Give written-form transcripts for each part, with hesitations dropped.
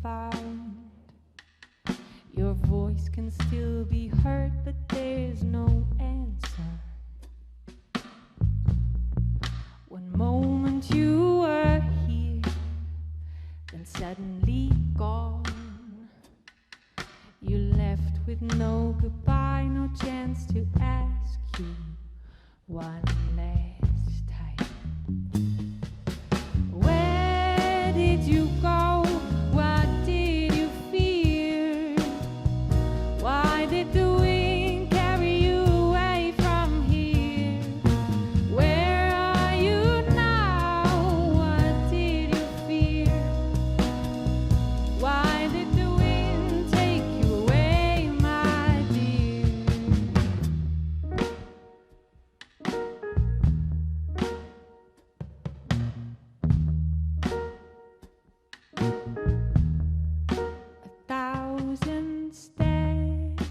found. Your voice can still be heard, but there's no answer. One moment you were here, then suddenly gone. You left with no goodbye, no chance to ask you one last time. Where did you go? What did you fear? Why did the wind carry you away from here? Where are you now? What did you fear? Why did the wind take you away, my dear? A thousand steps,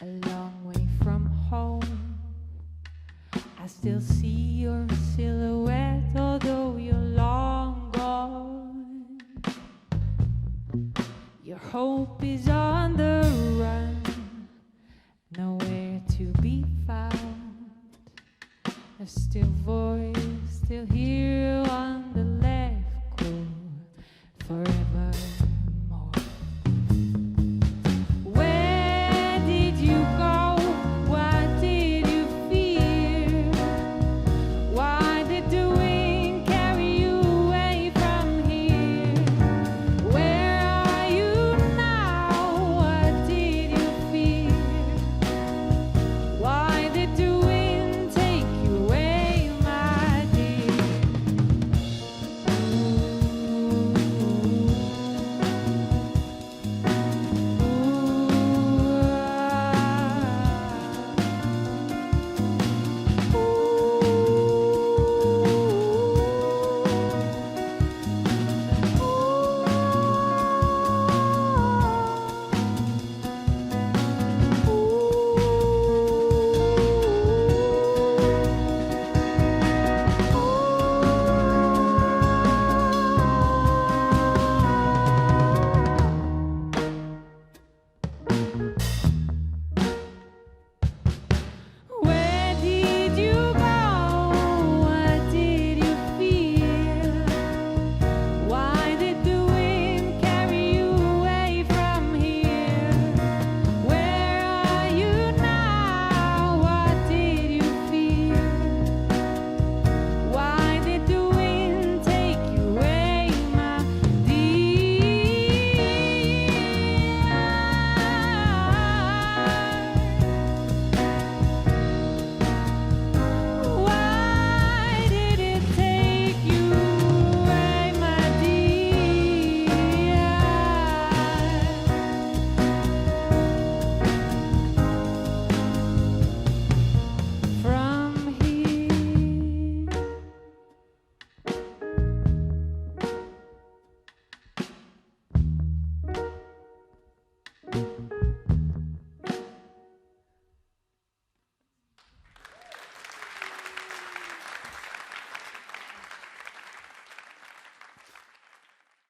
a long way from home. I still see your silhouette, although you're long gone. Your hope is